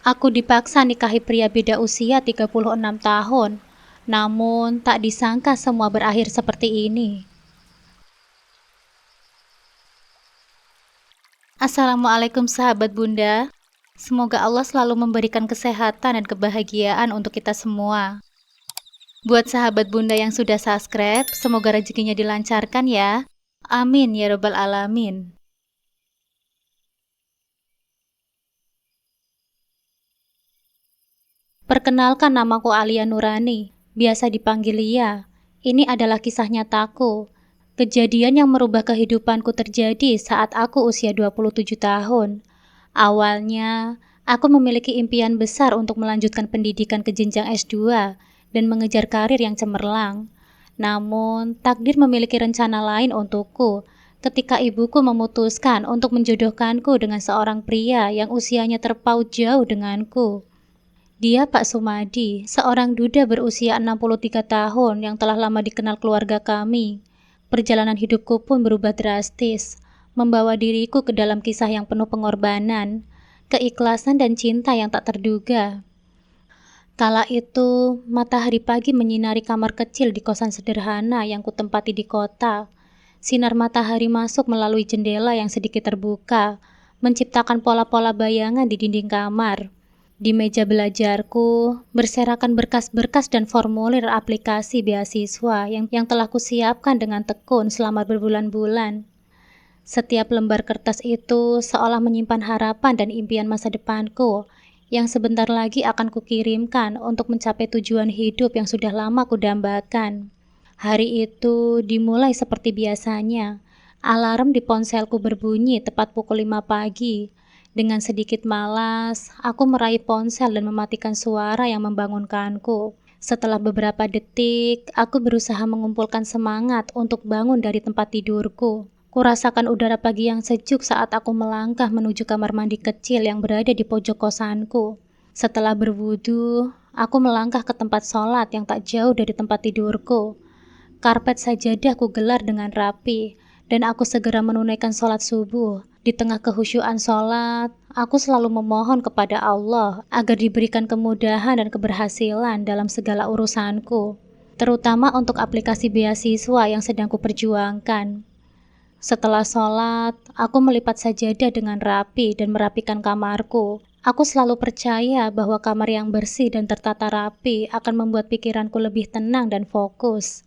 Aku dipaksa nikahi pria beda usia 36 tahun. Namun, tak disangka semua berakhir seperti ini. Assalamualaikum sahabat Bunda. Semoga Allah selalu memberikan kesehatan dan kebahagiaan untuk kita semua. Buat sahabat Bunda yang sudah subscribe, semoga rezekinya dilancarkan ya. Amin ya Rabbal Alamin. Perkenalkan, namaku Alia Nurani, biasa dipanggil Lia. Ini adalah kisah nyataku. Kejadian yang merubah kehidupanku terjadi saat aku usia 27 tahun. Awalnya, aku memiliki impian besar untuk melanjutkan pendidikan ke jenjang S2 dan mengejar karir yang cemerlang. Namun, takdir memiliki rencana lain untukku ketika ibuku memutuskan untuk menjodohkanku dengan seorang pria yang usianya terpaut jauh denganku. Dia Pak Sumadi, seorang duda berusia 63 tahun yang telah lama dikenal keluarga kami. Perjalanan hidupku pun berubah drastis, membawa diriku ke dalam kisah yang penuh pengorbanan, keikhlasan dan cinta yang tak terduga. Kala itu, matahari pagi menyinari kamar kecil di kosan sederhana yang kutempati di kota. Sinar matahari masuk melalui jendela yang sedikit terbuka, menciptakan pola-pola bayangan di dinding kamar. Di meja belajarku, berserakan berkas-berkas dan formulir aplikasi beasiswa yang telah kusiapkan dengan tekun selama berbulan-bulan. Setiap lembar kertas itu seolah menyimpan harapan dan impian masa depanku yang sebentar lagi akan kukirimkan untuk mencapai tujuan hidup yang sudah lama kudambakan. Hari itu dimulai seperti biasanya. Alarm di ponselku berbunyi tepat pukul 5 pagi. Dengan sedikit malas, aku meraih ponsel dan mematikan suara yang membangunkanku. Setelah beberapa detik, aku berusaha mengumpulkan semangat untuk bangun dari tempat tidurku. Kurasakan udara pagi yang sejuk saat aku melangkah menuju kamar mandi kecil yang berada di pojok kosanku. Setelah berwudu, aku melangkah ke tempat sholat yang tak jauh dari tempat tidurku. Karpet sajadah kugelar dengan rapi, dan aku segera menunaikan sholat subuh. Di tengah kehusyuan sholat, aku selalu memohon kepada Allah agar diberikan kemudahan dan keberhasilan dalam segala urusanku, terutama untuk aplikasi beasiswa yang sedang kuperjuangkan. Setelah sholat, aku melipat sajadah dengan rapi dan merapikan kamarku. Aku selalu percaya bahwa kamar yang bersih dan tertata rapi akan membuat pikiranku lebih tenang dan fokus.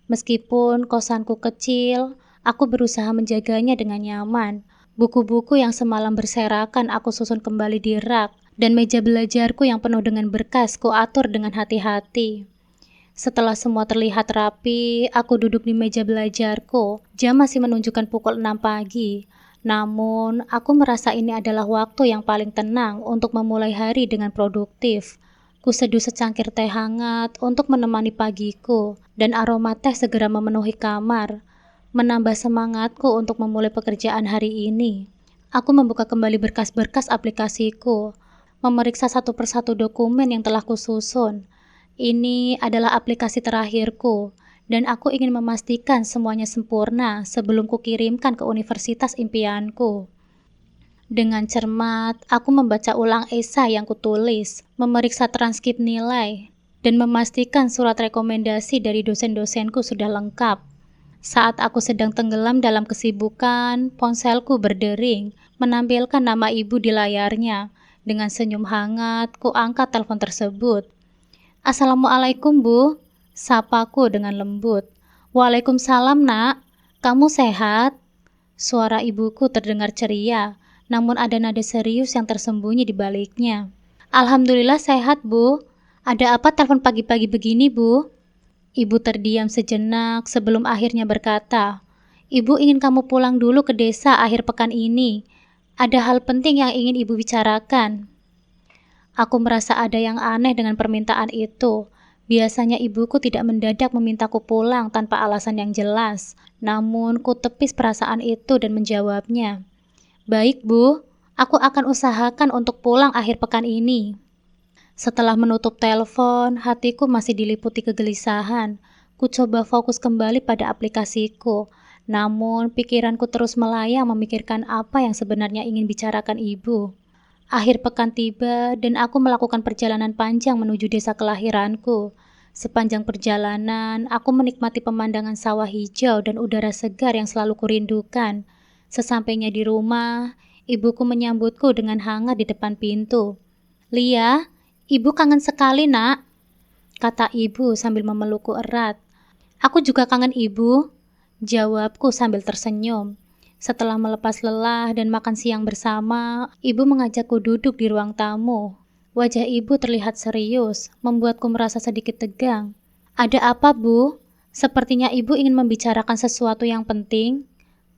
Meskipun kosanku kecil, aku berusaha menjaganya dengan nyaman. Buku-buku yang semalam berserakan aku susun kembali di rak, dan meja belajarku yang penuh dengan berkas kuatur dengan hati-hati. Setelah semua terlihat rapi, aku duduk di meja belajarku. Jam masih menunjukkan pukul 6 pagi. Namun, aku merasa ini adalah waktu yang paling tenang untuk memulai hari dengan produktif. Kuseduh secangkir teh hangat untuk menemani pagiku, dan aroma teh segera memenuhi kamar, menambah semangatku untuk memulai pekerjaan hari ini. Aku membuka kembali berkas-berkas aplikasiku, memeriksa satu persatu dokumen yang telah kususun. Ini adalah aplikasi terakhirku, dan aku ingin memastikan semuanya sempurna sebelum kukirimkan ke universitas impianku. Dengan cermat, aku membaca ulang esai yang kutulis, memeriksa transkrip nilai, dan memastikan surat rekomendasi dari dosen-dosenku sudah lengkap. Saat aku sedang tenggelam dalam kesibukan, ponselku berdering, menampilkan nama ibu di layarnya. Dengan senyum hangat, ku angkat telepon tersebut. Assalamualaikum, Bu. Sapaku dengan lembut. Waalaikumsalam, Nak. Kamu sehat? Suara ibuku terdengar ceria, namun ada nada serius yang tersembunyi di baliknya. Alhamdulillah sehat, Bu. Ada apa telepon pagi-pagi begini, Bu? Ibu terdiam sejenak sebelum akhirnya berkata, Ibu ingin kamu pulang dulu ke desa akhir pekan ini. Ada hal penting yang ingin Ibu bicarakan. Aku merasa ada yang aneh dengan permintaan itu. Biasanya ibuku tidak mendadak memintaku pulang tanpa alasan yang jelas. Namun ku tepis perasaan itu dan menjawabnya. Baik, Bu. Aku akan usahakan untuk pulang akhir pekan ini. Setelah menutup telepon, hatiku masih diliputi kegelisahan. Ku coba fokus kembali pada aplikasiku. Namun, pikiranku terus melayang memikirkan apa yang sebenarnya ingin bicarakan ibu. Akhir pekan tiba dan aku melakukan perjalanan panjang menuju desa kelahiranku. Sepanjang perjalanan, aku menikmati pemandangan sawah hijau dan udara segar yang selalu kurindukan. Sesampainya di rumah, ibuku menyambutku dengan hangat di depan pintu. "Lia, ibu kangen sekali, Nak," kata ibu sambil memelukku erat. "Aku juga kangen ibu," jawabku sambil tersenyum. Setelah melepas lelah dan makan siang bersama, ibu mengajakku duduk di ruang tamu. Wajah ibu terlihat serius, membuatku merasa sedikit tegang. "Ada apa, Bu? Sepertinya ibu ingin membicarakan sesuatu yang penting,"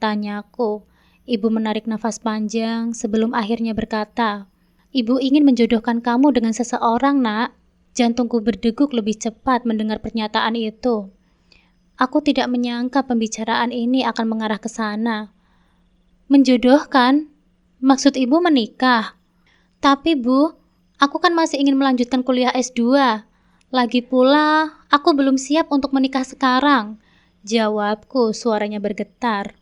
tanyaku. Ibu menarik nafas panjang sebelum akhirnya berkata, "Ibu ingin menjodohkan kamu dengan seseorang, Nak." Jantungku berdeguk lebih cepat mendengar pernyataan itu. Aku tidak menyangka pembicaraan ini akan mengarah ke sana. "Menjodohkan? Maksud ibu menikah?" "Tapi Bu, aku kan masih ingin melanjutkan kuliah S2. Lagi pula, aku belum siap untuk menikah sekarang," jawabku suaranya bergetar.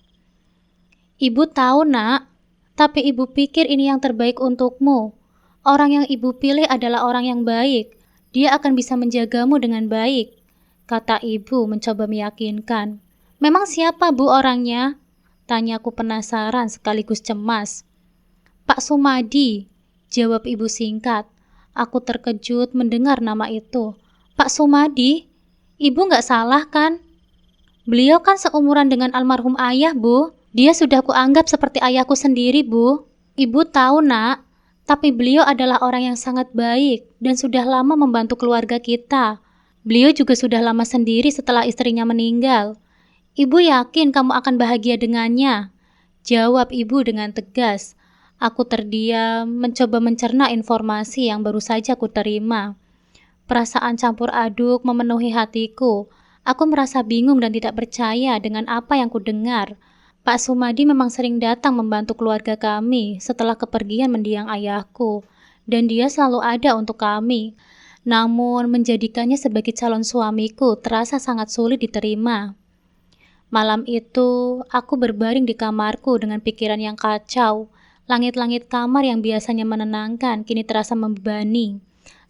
"Ibu tahu, Nak, tapi ibu pikir ini yang terbaik untukmu. Orang yang ibu pilih adalah orang yang baik. Dia akan bisa menjagamu dengan baik," kata ibu mencoba meyakinkan. "Memang siapa, Bu, orangnya?" tanyaku penasaran sekaligus cemas. "Pak Sumadi," jawab ibu singkat. Aku terkejut mendengar nama itu. "Pak Sumadi? Ibu nggak salah kan? Beliau kan seumuran dengan almarhum ayah, Bu. Dia sudah kuanggap seperti ayahku sendiri, Bu. Ibu tahu, Nak, tapi beliau adalah orang yang sangat baik dan sudah lama membantu keluarga kita. Beliau juga sudah lama sendiri setelah istrinya meninggal. Ibu yakin kamu akan bahagia dengannya?" jawab ibu dengan tegas. Aku terdiam, mencoba mencerna informasi yang baru saja kuterima. Perasaan campur aduk memenuhi hatiku. Aku merasa bingung dan tidak percaya dengan apa yang kudengar. Pak Sumadi memang sering datang membantu keluarga kami setelah kepergian mendiang ayahku, dan dia selalu ada untuk kami. Namun, menjadikannya sebagai calon suamiku terasa sangat sulit diterima. Malam itu, aku berbaring di kamarku dengan pikiran yang kacau. Langit-langit kamar yang biasanya menenangkan kini terasa membebani,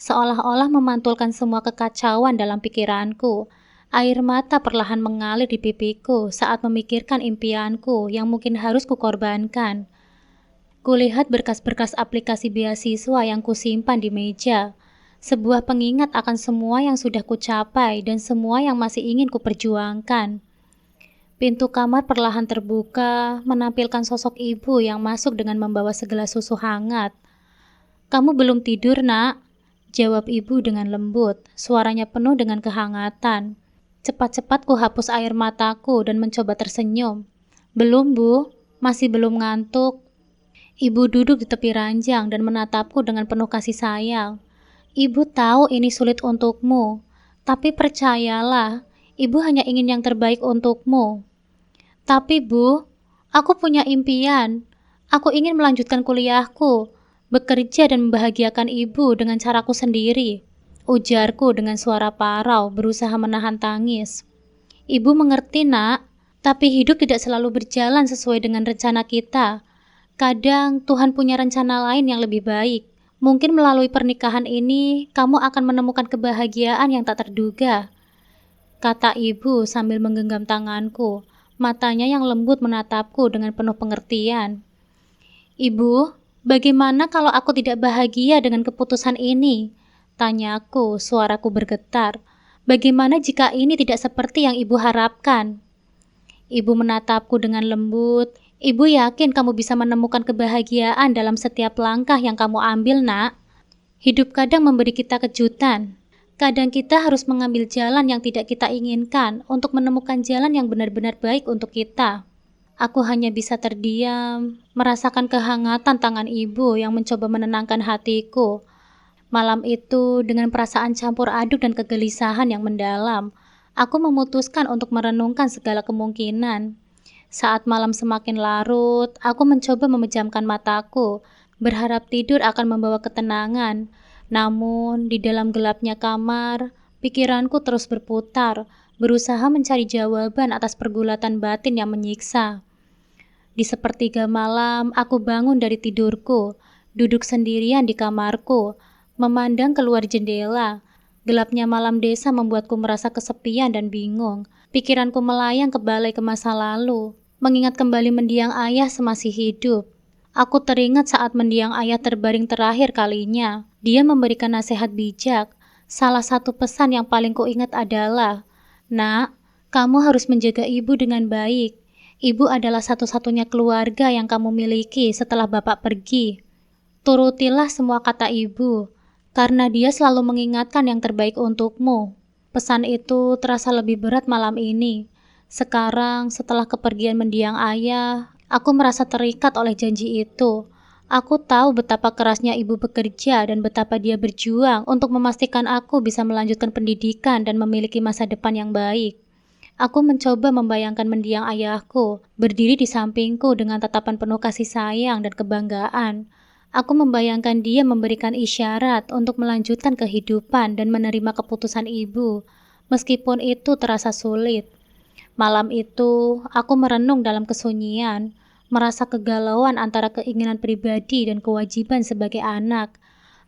seolah-olah memantulkan semua kekacauan dalam pikiranku. Air mata perlahan mengalir di pipiku saat memikirkan impianku yang mungkin harus kukorbankan. Kulihat berkas-berkas aplikasi beasiswa yang kusimpan di meja. Sebuah pengingat akan semua yang sudah kucapai dan semua yang masih ingin kuperjuangkan. Pintu kamar perlahan terbuka, menampilkan sosok ibu yang masuk dengan membawa segelas susu hangat. "Kamu belum tidur, Nak?" jawab ibu dengan lembut, suaranya penuh dengan kehangatan. Cepat-cepat ku hapus air mataku dan mencoba tersenyum. "Belum, Bu. Masih belum ngantuk." Ibu duduk di tepi ranjang dan menatapku dengan penuh kasih sayang. "Ibu tahu ini sulit untukmu, tapi percayalah, ibu hanya ingin yang terbaik untukmu." "Tapi Bu, aku punya impian. Aku ingin melanjutkan kuliahku, bekerja dan membahagiakan ibu dengan caraku sendiri," ujarku dengan suara parau berusaha menahan tangis. "Ibu mengerti, Nak, tapi hidup tidak selalu berjalan sesuai dengan rencana kita. Kadang Tuhan punya rencana lain yang lebih baik. Mungkin melalui pernikahan ini, kamu akan menemukan kebahagiaan yang tak terduga," kata ibu sambil menggenggam tanganku. Matanya yang lembut menatapku dengan penuh pengertian. "Ibu, bagaimana kalau aku tidak bahagia dengan keputusan ini?" tanyaku, suaraku bergetar. "Bagaimana jika ini tidak seperti yang ibu harapkan?" Ibu menatapku dengan lembut. "Ibu yakin kamu bisa menemukan kebahagiaan dalam setiap langkah yang kamu ambil, Nak. Hidup kadang memberi kita kejutan. Kadang kita harus mengambil jalan yang tidak kita inginkan untuk menemukan jalan yang benar-benar baik untuk kita." Aku hanya bisa terdiam, merasakan kehangatan tangan ibu yang mencoba menenangkan hatiku. Malam itu, dengan perasaan campur aduk dan kegelisahan yang mendalam, aku memutuskan untuk merenungkan segala kemungkinan. Saat malam semakin larut, aku mencoba memejamkan mataku, berharap tidur akan membawa ketenangan. Namun, di dalam gelapnya kamar, pikiranku terus berputar, berusaha mencari jawaban atas pergulatan batin yang menyiksa. Di sepertiga malam, aku bangun dari tidurku. duduk sendirian di kamarku, memandang keluar jendela. Gelapnya malam desa membuatku merasa kesepian dan bingung. Pikiranku melayang kembali ke masa lalu, mengingat kembali mendiang ayah semasih hidup. Aku teringat saat mendiang ayah terbaring terakhir kalinya. Dia memberikan nasihat bijak. Salah satu pesan yang paling kuingat adalah, "Nak, kamu harus menjaga ibu dengan baik. Ibu adalah satu-satunya keluarga yang kamu miliki setelah bapak pergi. Turutilah semua kata ibu, karena dia selalu mengingatkan yang terbaik untukmu." Pesan itu terasa lebih berat malam ini. Sekarang, setelah kepergian mendiang ayah, aku merasa terikat oleh janji itu. Aku tahu betapa kerasnya ibu bekerja dan betapa dia berjuang untuk memastikan aku bisa melanjutkan pendidikan dan memiliki masa depan yang baik. Aku mencoba membayangkan mendiang ayahku, berdiri di sampingku dengan tatapan penuh kasih sayang dan kebanggaan. Aku membayangkan dia memberikan isyarat untuk melanjutkan kehidupan dan menerima keputusan ibu, meskipun itu terasa sulit. Malam itu, aku merenung dalam kesunyian, merasa kegalauan antara keinginan pribadi dan kewajiban sebagai anak.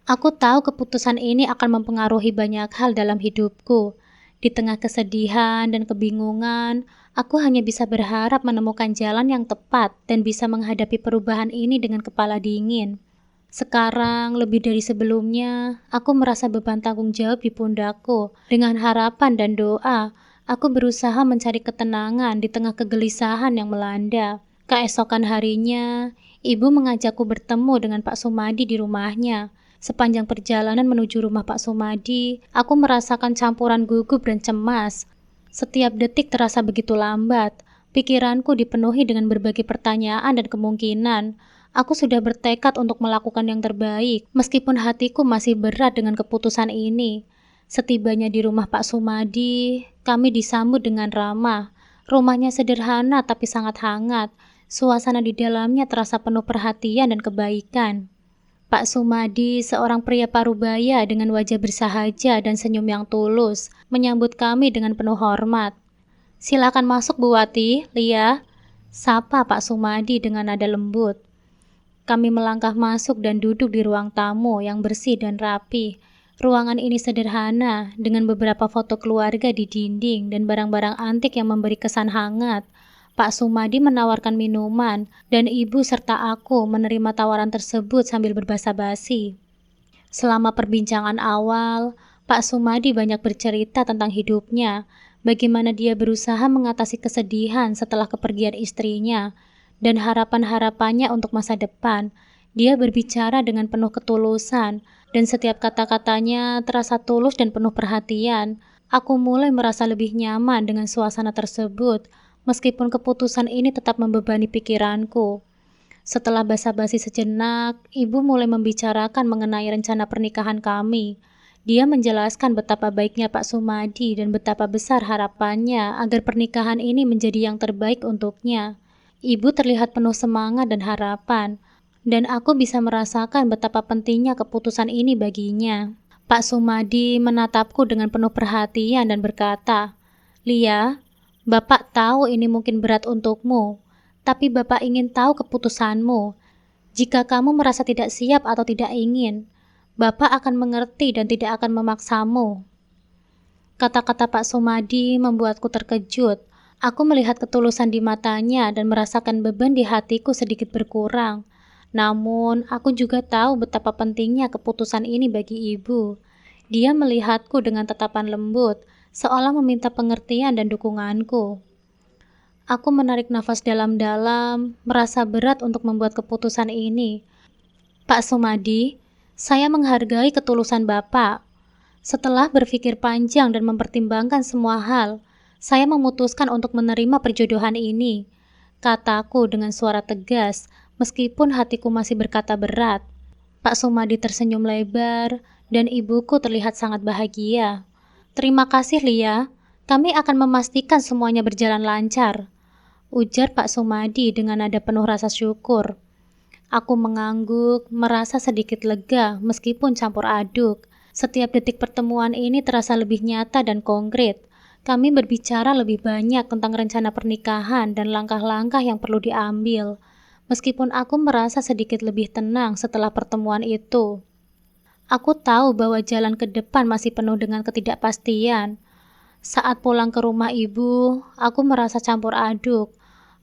Aku tahu keputusan ini akan mempengaruhi banyak hal dalam hidupku. Di tengah kesedihan dan kebingungan, aku hanya bisa berharap menemukan jalan yang tepat dan bisa menghadapi perubahan ini dengan kepala dingin. Sekarang, lebih dari sebelumnya, aku merasa beban tanggung jawab di pundakku. Dengan harapan dan doa, aku berusaha mencari ketenangan di tengah kegelisahan yang melanda. Keesokan harinya, ibu mengajakku bertemu dengan Pak Sumadi di rumahnya. Sepanjang perjalanan menuju rumah Pak Sumadi, aku merasakan campuran gugup dan cemas. Setiap detik terasa begitu lambat. Pikiranku dipenuhi dengan berbagai pertanyaan dan kemungkinan. Aku sudah bertekad untuk melakukan yang terbaik, meskipun hatiku masih berat dengan keputusan ini. Setibanya di rumah Pak Sumadi, kami disambut dengan ramah. Rumahnya sederhana tapi sangat hangat. Suasana di dalamnya terasa penuh perhatian dan kebaikan. Pak Sumadi, seorang pria parubaya dengan wajah bersahaja dan senyum yang tulus, menyambut kami dengan penuh hormat. "Silakan masuk, Bu Wati, Lia," sapa Pak Sumadi dengan nada lembut. Kami melangkah masuk dan duduk di ruang tamu yang bersih dan rapi. Ruangan ini sederhana, dengan beberapa foto keluarga di dinding dan barang-barang antik yang memberi kesan hangat. Pak Sumadi menawarkan minuman, dan ibu serta aku menerima tawaran tersebut sambil berbasa-basi. Selama perbincangan awal, Pak Sumadi banyak bercerita tentang hidupnya, bagaimana dia berusaha mengatasi kesedihan setelah kepergian istrinya, dan harapan-harapannya untuk masa depan. Dia berbicara dengan penuh ketulusan, dan setiap kata-katanya terasa tulus dan penuh perhatian. Aku mulai merasa lebih nyaman dengan suasana tersebut, meskipun keputusan ini tetap membebani pikiranku. Setelah basa-basi sejenak, ibu mulai membicarakan mengenai rencana pernikahan kami. Dia menjelaskan betapa baiknya Pak Sumadi dan betapa besar harapannya agar pernikahan ini menjadi yang terbaik untuknya. Ibu terlihat penuh semangat dan harapan, dan aku bisa merasakan betapa pentingnya keputusan ini baginya. Pak Sumadi menatapku dengan penuh perhatian dan berkata, "Lia, Bapak tahu ini mungkin berat untukmu, tapi Bapak ingin tahu keputusanmu. Jika kamu merasa tidak siap atau tidak ingin, Bapak akan mengerti dan tidak akan memaksamu." Kata-kata Pak Sumadi membuatku terkejut. Aku melihat ketulusan di matanya dan merasakan beban di hatiku sedikit berkurang. Namun, aku juga tahu betapa pentingnya keputusan ini bagi ibu. Dia melihatku dengan tatapan lembut, seolah meminta pengertian dan dukunganku. Aku menarik nafas dalam-dalam, merasa berat untuk membuat keputusan ini. "Pak Sumadi, saya menghargai ketulusan Bapak. Setelah berpikir panjang dan mempertimbangkan semua hal, saya memutuskan untuk menerima perjodohan ini," kataku dengan suara tegas, meskipun hatiku masih berkata berat. Pak Sumadi tersenyum lebar, dan ibuku terlihat sangat bahagia. "Terima kasih, Lia. Kami akan memastikan semuanya berjalan lancar," ujar Pak Sumadi dengan nada penuh rasa syukur. Aku mengangguk, merasa sedikit lega meskipun campur aduk. Setiap detik pertemuan ini terasa lebih nyata dan konkret. Kami berbicara lebih banyak tentang rencana pernikahan dan langkah-langkah yang perlu diambil. Meskipun aku merasa sedikit lebih tenang setelah pertemuan itu. Aku tahu bahwa jalan ke depan masih penuh dengan ketidakpastian. Saat pulang ke rumah ibu, aku merasa campur aduk.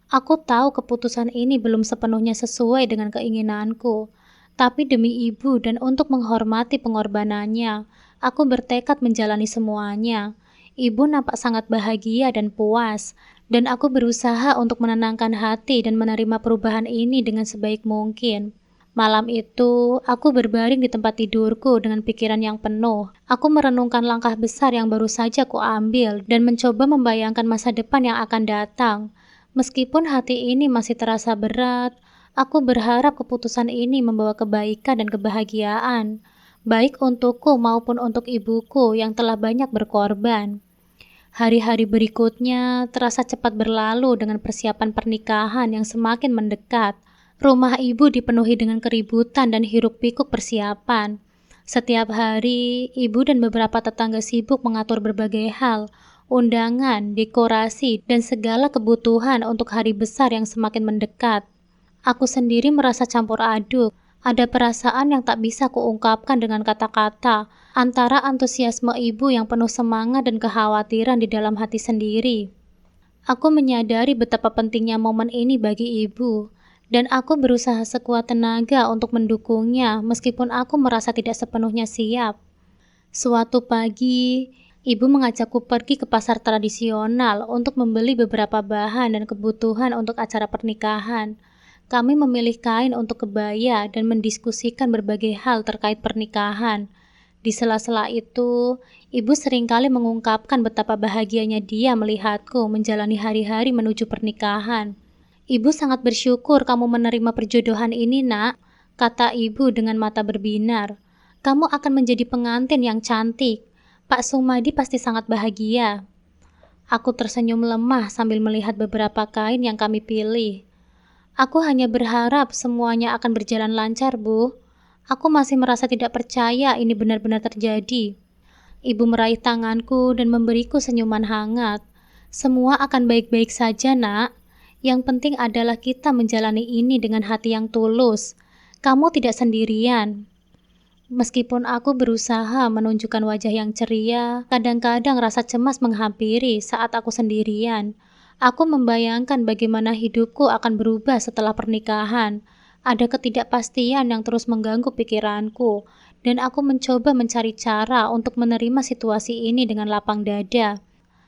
Aku tahu keputusan ini belum sepenuhnya sesuai dengan keinginanku. Tapi demi ibu dan untuk menghormati pengorbanannya, aku bertekad menjalani semuanya. Ibu nampak sangat bahagia dan puas, dan aku berusaha untuk menenangkan hati dan menerima perubahan ini dengan sebaik mungkin. Malam itu, aku berbaring di tempat tidurku dengan pikiran yang penuh. Aku merenungkan langkah besar yang baru saja kuambil dan mencoba membayangkan masa depan yang akan datang. Meskipun hati ini masih terasa berat, aku berharap keputusan ini membawa kebaikan dan kebahagiaan, baik untukku maupun untuk ibuku yang telah banyak berkorban. Hari-hari berikutnya terasa cepat berlalu dengan persiapan pernikahan yang semakin mendekat. Rumah ibu dipenuhi dengan keributan dan hiruk-pikuk persiapan. Setiap hari, ibu dan beberapa tetangga sibuk mengatur berbagai hal, undangan, dekorasi, dan segala kebutuhan untuk hari besar yang semakin mendekat. Aku sendiri merasa campur aduk. Ada perasaan yang tak bisa kuungkapkan dengan kata-kata, antara antusiasme ibu yang penuh semangat dan kekhawatiran di dalam hati sendiri. Aku menyadari betapa pentingnya momen ini bagi ibu, dan aku berusaha sekuat tenaga untuk mendukungnya meskipun aku merasa tidak sepenuhnya siap. Suatu pagi, ibu mengajakku pergi ke pasar tradisional untuk membeli beberapa bahan dan kebutuhan untuk acara pernikahan. Kami memilih kain untuk kebaya dan mendiskusikan berbagai hal terkait pernikahan. Di sela-sela itu, ibu seringkali mengungkapkan betapa bahagianya dia melihatku menjalani hari-hari menuju pernikahan. Ibu sangat bersyukur kamu menerima perjodohan ini, nak, kata ibu dengan mata berbinar. Kamu akan menjadi pengantin yang cantik. Pak Sumadi pasti sangat bahagia. Aku tersenyum lemah sambil melihat beberapa kain yang kami pilih. Aku hanya berharap semuanya akan berjalan lancar, Bu. Aku masih merasa tidak percaya ini benar-benar terjadi. Ibu meraih tanganku dan memberiku senyuman hangat. Semua akan baik-baik saja, nak. Yang penting adalah kita menjalani ini dengan hati yang tulus. Kamu tidak sendirian. Meskipun aku berusaha menunjukkan wajah yang ceria, kadang-kadang rasa cemas menghampiri saat aku sendirian. Aku membayangkan bagaimana hidupku akan berubah setelah pernikahan. Ada ketidakpastian yang terus mengganggu pikiranku, dan aku mencoba mencari cara untuk menerima situasi ini dengan lapang dada.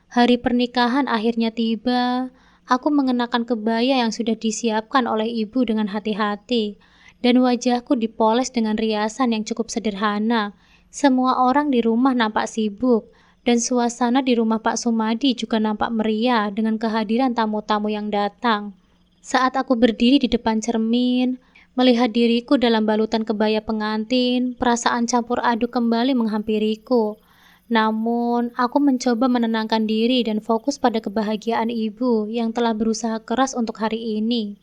Hari pernikahan akhirnya tiba. Aku mengenakan kebaya yang sudah disiapkan oleh ibu dengan hati-hati, dan wajahku dipoles dengan riasan yang cukup sederhana. Semua orang di rumah nampak sibuk, dan suasana di rumah Pak Sumadi juga nampak meriah dengan kehadiran tamu-tamu yang datang. Saat aku berdiri di depan cermin, melihat diriku dalam balutan kebaya pengantin, perasaan campur aduk kembali menghampiriku. Namun, aku mencoba menenangkan diri dan fokus pada kebahagiaan ibu yang telah berusaha keras untuk hari ini.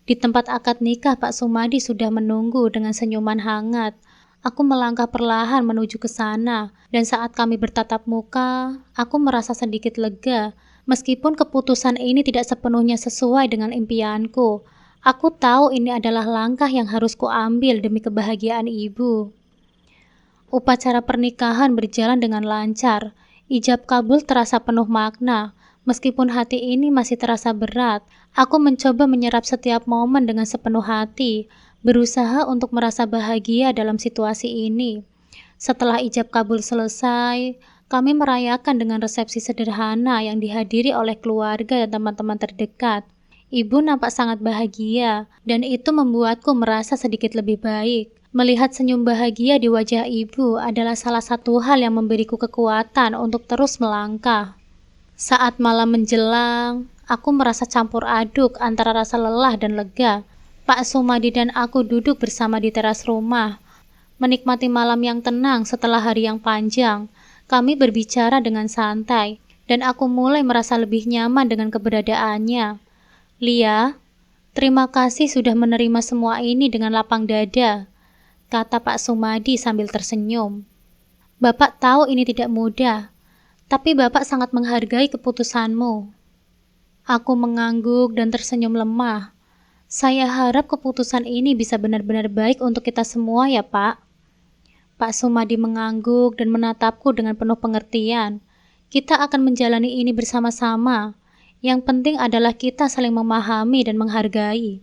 Di tempat akad nikah, Pak Sumadi sudah menunggu dengan senyuman hangat. Aku melangkah perlahan menuju ke sana, dan saat kami bertatap muka, aku merasa sedikit lega. Meskipun keputusan ini tidak sepenuhnya sesuai dengan impianku, aku tahu ini adalah langkah yang harus kuambil demi kebahagiaan ibu. Upacara pernikahan berjalan dengan lancar. Ijab kabul terasa penuh makna. Meskipun hati ini masih terasa berat, aku mencoba menyerap setiap momen dengan sepenuh hati, berusaha untuk merasa bahagia dalam situasi ini. Setelah ijab kabul selesai, kami merayakan dengan resepsi sederhana yang dihadiri oleh keluarga dan teman-teman terdekat. Ibu nampak sangat bahagia, dan itu membuatku merasa sedikit lebih baik. Melihat senyum bahagia di wajah ibu adalah salah satu hal yang memberiku kekuatan untuk terus melangkah. Saat malam menjelang, aku merasa campur aduk antara rasa lelah dan lega. Pak Sumadi dan aku duduk bersama di teras rumah, menikmati malam yang tenang setelah hari yang panjang. Kami berbicara dengan santai, dan aku mulai merasa lebih nyaman dengan keberadaannya. Lia, terima kasih sudah menerima semua ini dengan lapang dada, kata Pak Sumadi sambil tersenyum. Bapak tahu ini tidak mudah, tapi Bapak sangat menghargai keputusanmu. Aku mengangguk dan tersenyum lemah. Saya harap keputusan ini bisa benar-benar baik untuk kita semua ya, Pak. Pak Sumadi mengangguk dan menatapku dengan penuh pengertian. Kita akan menjalani ini bersama-sama. Yang penting adalah kita saling memahami dan menghargai.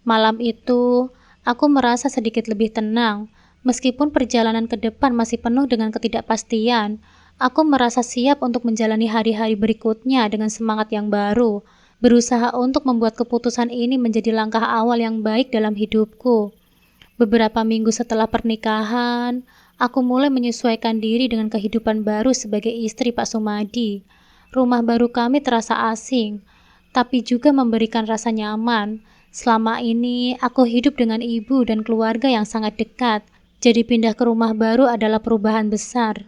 Malam itu, aku merasa sedikit lebih tenang. Meskipun perjalanan ke depan masih penuh dengan ketidakpastian, aku merasa siap untuk menjalani hari-hari berikutnya dengan semangat yang baru, berusaha untuk membuat keputusan ini menjadi langkah awal yang baik dalam hidupku. Beberapa minggu setelah pernikahan, aku mulai menyesuaikan diri dengan kehidupan baru sebagai istri Pak Sumadi. Rumah baru kami terasa asing, tapi juga memberikan rasa nyaman. Selama ini, aku hidup dengan ibu dan keluarga yang sangat dekat. Jadi pindah ke rumah baru adalah perubahan besar.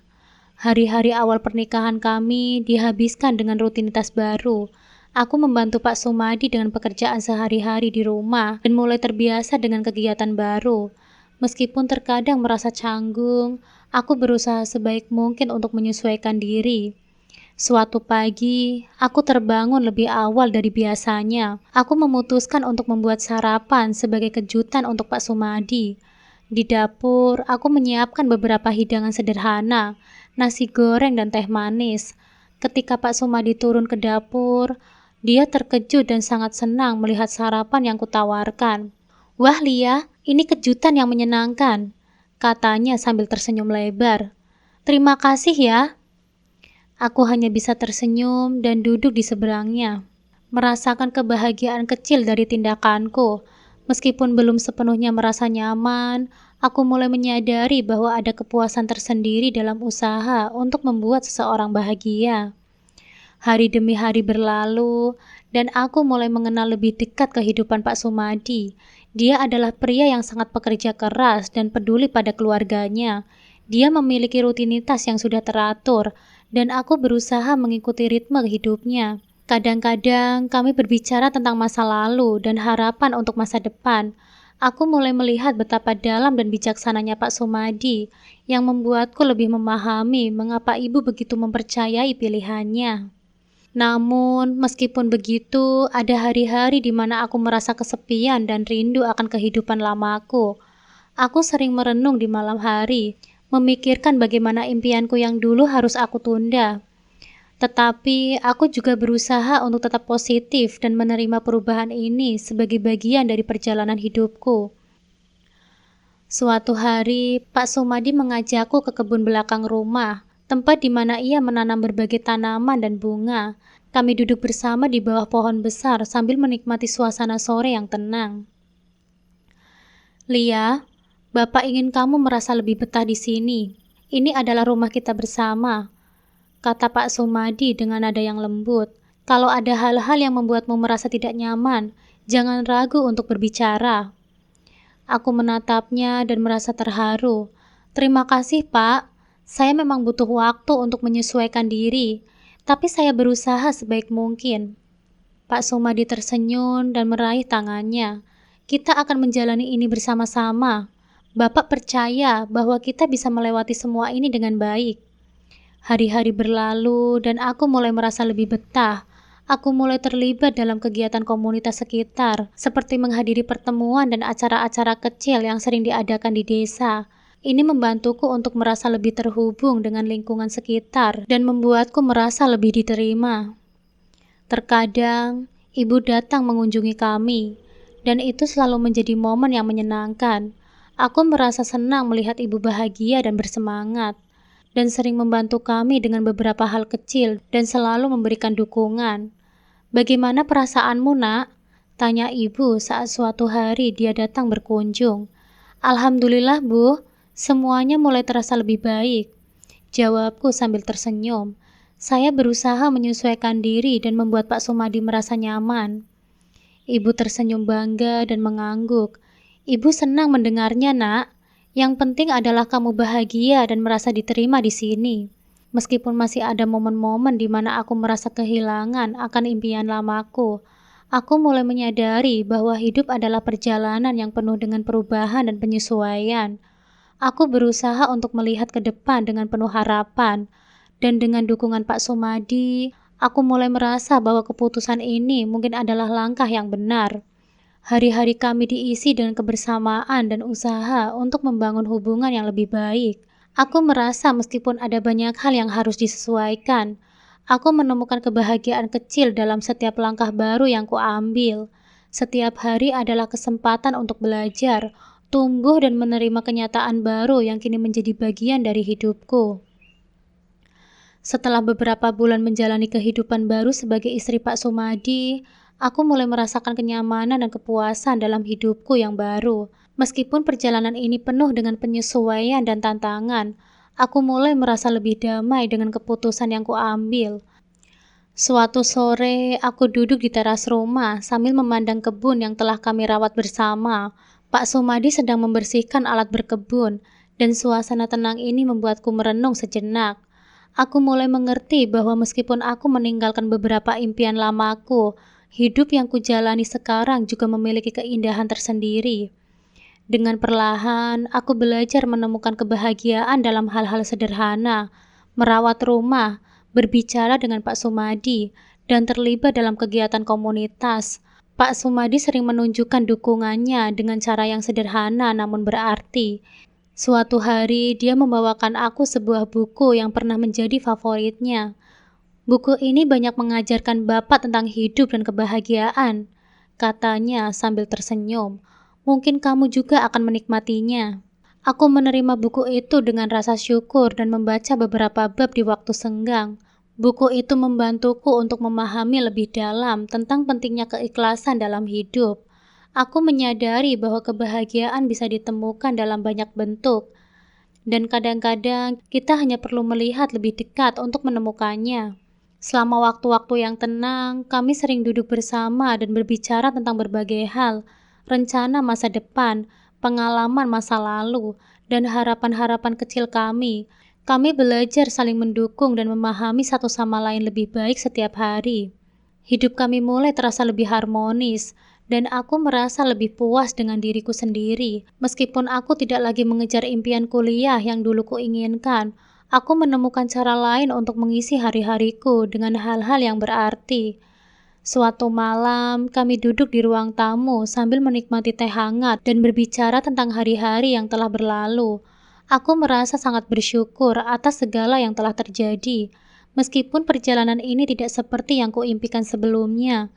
Hari-hari awal pernikahan kami dihabiskan dengan rutinitas baru. Aku membantu Pak Sumadi dengan pekerjaan sehari-hari di rumah dan mulai terbiasa dengan kegiatan baru. Meskipun terkadang merasa canggung, aku berusaha sebaik mungkin untuk menyesuaikan diri. Suatu pagi, aku terbangun lebih awal dari biasanya. Aku memutuskan untuk membuat sarapan sebagai kejutan untuk Pak Sumadi. Di dapur, aku menyiapkan beberapa hidangan sederhana, nasi goreng dan teh manis. Ketika Pak Sumadi turun ke dapur, dia terkejut dan sangat senang melihat sarapan yang kutawarkan. "Wah Lia, ini kejutan yang menyenangkan," katanya sambil tersenyum lebar. "Terima kasih ya." Aku hanya bisa tersenyum dan duduk di seberangnya, merasakan kebahagiaan kecil dari tindakanku. Meskipun belum sepenuhnya merasa nyaman, aku mulai menyadari bahwa ada kepuasan tersendiri dalam usaha untuk membuat seseorang bahagia. Hari demi hari berlalu, dan aku mulai mengenal lebih dekat kehidupan Pak Sumadi. Dia adalah pria yang sangat pekerja keras dan peduli pada keluarganya. Dia memiliki rutinitas yang sudah teratur, dan aku berusaha mengikuti ritme hidupnya. Kadang-kadang kami berbicara tentang masa lalu dan harapan untuk masa depan. Aku mulai melihat betapa dalam dan bijaksananya Pak Sumadi, yang membuatku lebih memahami mengapa ibu begitu mempercayai pilihannya. Namun, meskipun begitu, ada hari-hari di mana aku merasa kesepian dan rindu akan kehidupan lamaku. Aku sering merenung di malam hari, memikirkan bagaimana impianku yang dulu harus aku tunda. Tetapi, aku juga berusaha untuk tetap positif dan menerima perubahan ini sebagai bagian dari perjalanan hidupku. Suatu hari, Pak Sumadi mengajakku ke kebun belakang rumah, tempat di mana ia menanam berbagai tanaman dan bunga. Kami duduk bersama di bawah pohon besar sambil menikmati suasana sore yang tenang. "Lia, Bapak ingin kamu merasa lebih betah di sini. Ini adalah rumah kita bersama," kata Pak Sumadi dengan nada yang lembut. "Kalau ada hal-hal yang membuatmu merasa tidak nyaman, jangan ragu untuk berbicara." Aku menatapnya dan merasa terharu. "Terima kasih, Pak. Saya memang butuh waktu untuk menyesuaikan diri, tapi saya berusaha sebaik mungkin." Pak Sumadi tersenyum dan meraih tangannya. "Kita akan menjalani ini bersama-sama. Bapak percaya bahwa kita bisa melewati semua ini dengan baik." Hari-hari berlalu dan aku mulai merasa lebih betah. Aku mulai terlibat dalam kegiatan komunitas sekitar, seperti menghadiri pertemuan dan acara-acara kecil yang sering diadakan di desa. Ini membantuku untuk merasa lebih terhubung dengan lingkungan sekitar dan membuatku merasa lebih diterima. Terkadang, ibu datang mengunjungi kami, dan itu selalu menjadi momen yang menyenangkan. Aku merasa senang melihat ibu bahagia dan bersemangat, dan sering membantu kami dengan beberapa hal kecil dan selalu memberikan dukungan. "Bagaimana perasaanmu, Nak?" tanya ibu saat suatu hari dia datang berkunjung. "Alhamdulillah, Bu. Semuanya mulai terasa lebih baik," jawabku sambil tersenyum. Saya berusaha menyesuaikan diri dan membuat Pak Sumadi merasa nyaman. Ibu tersenyum bangga dan mengangguk. "Ibu senang mendengarnya, Nak. Yang penting adalah kamu bahagia dan merasa diterima di sini." Meskipun masih ada momen-momen di mana aku merasa kehilangan akan impian lamaku, aku mulai menyadari bahwa hidup adalah perjalanan yang penuh dengan perubahan dan penyesuaian. Aku berusaha untuk melihat ke depan dengan penuh harapan, dan dengan dukungan Pak Sumadi, aku mulai merasa bahwa keputusan ini mungkin adalah langkah yang benar. Hari-hari kami diisi dengan kebersamaan dan usaha untuk membangun hubungan yang lebih baik. Aku merasa meskipun ada banyak hal yang harus disesuaikan, aku menemukan kebahagiaan kecil dalam setiap langkah baru yang kuambil. Setiap hari adalah kesempatan untuk belajar, tumbuh dan menerima kenyataan baru yang kini menjadi bagian dari hidupku. Setelah beberapa bulan menjalani kehidupan baru sebagai istri Pak Sumadi, aku mulai merasakan kenyamanan dan kepuasan dalam hidupku yang baru. Meskipun perjalanan ini penuh dengan penyesuaian dan tantangan, aku mulai merasa lebih damai dengan keputusan yang kuambil. Suatu sore, aku duduk di teras rumah sambil memandang kebun yang telah kami rawat bersama. Pak Sumadi sedang membersihkan alat berkebun, dan suasana tenang ini membuatku merenung sejenak. Aku mulai mengerti bahwa meskipun aku meninggalkan beberapa impian lamaku, hidup yang kujalani sekarang juga memiliki keindahan tersendiri. Dengan perlahan, aku belajar menemukan kebahagiaan dalam hal-hal sederhana, merawat rumah, berbicara dengan Pak Sumadi, dan terlibat dalam kegiatan komunitas. Pak Sumadi sering menunjukkan dukungannya dengan cara yang sederhana namun berarti. Suatu hari, dia membawakan aku sebuah buku yang pernah menjadi favoritnya. Buku ini banyak mengajarkan Bapak tentang hidup dan kebahagiaan, katanya sambil tersenyum. Mungkin kamu juga akan menikmatinya. Aku menerima buku itu dengan rasa syukur dan membaca beberapa bab di waktu senggang. Buku itu membantuku untuk memahami lebih dalam tentang pentingnya keikhlasan dalam hidup. Aku menyadari bahwa kebahagiaan bisa ditemukan dalam banyak bentuk, dan kadang-kadang kita hanya perlu melihat lebih dekat untuk menemukannya. Selama waktu-waktu yang tenang, kami sering duduk bersama dan berbicara tentang berbagai hal, rencana masa depan, pengalaman masa lalu, dan harapan-harapan kecil kami. Kami belajar saling mendukung dan memahami satu sama lain lebih baik setiap hari. Hidup kami mulai terasa lebih harmonis, dan aku merasa lebih puas dengan diriku sendiri. Meskipun aku tidak lagi mengejar impian kuliah yang dulu kuinginkan, aku menemukan cara lain untuk mengisi hari-hariku dengan hal-hal yang berarti. Suatu malam, kami duduk di ruang tamu sambil menikmati teh hangat dan berbicara tentang hari-hari yang telah berlalu. Aku merasa sangat bersyukur atas segala yang telah terjadi, meskipun perjalanan ini tidak seperti yang kuimpikan sebelumnya.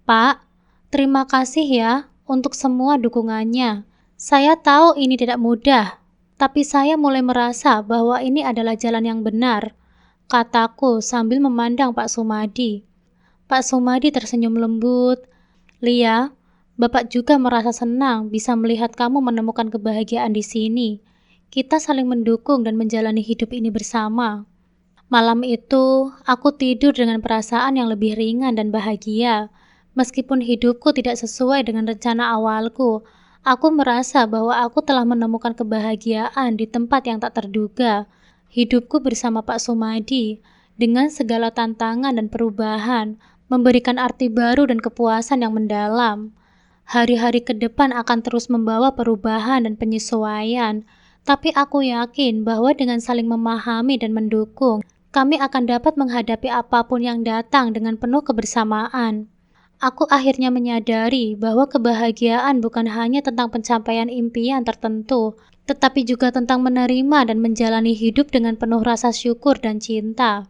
Pak, terima kasih ya untuk semua dukungannya. Saya tahu ini tidak mudah, tapi saya mulai merasa bahwa ini adalah jalan yang benar, kataku sambil memandang Pak Sumadi. Pak Sumadi tersenyum lembut. Lia, Bapak juga merasa senang bisa melihat kamu menemukan kebahagiaan di sini. Kita saling mendukung dan menjalani hidup ini bersama. Malam itu, aku tidur dengan perasaan yang lebih ringan dan bahagia. Meskipun hidupku tidak sesuai dengan rencana awalku, aku merasa bahwa aku telah menemukan kebahagiaan di tempat yang tak terduga. Hidupku bersama Pak Sumadi, dengan segala tantangan dan perubahan, memberikan arti baru dan kepuasan yang mendalam. Hari-hari ke depan akan terus membawa perubahan dan penyesuaian, tapi aku yakin bahwa dengan saling memahami dan mendukung, kami akan dapat menghadapi apapun yang datang dengan penuh kebersamaan. Aku akhirnya menyadari bahwa kebahagiaan bukan hanya tentang pencapaian impian tertentu, tetapi juga tentang menerima dan menjalani hidup dengan penuh rasa syukur dan cinta.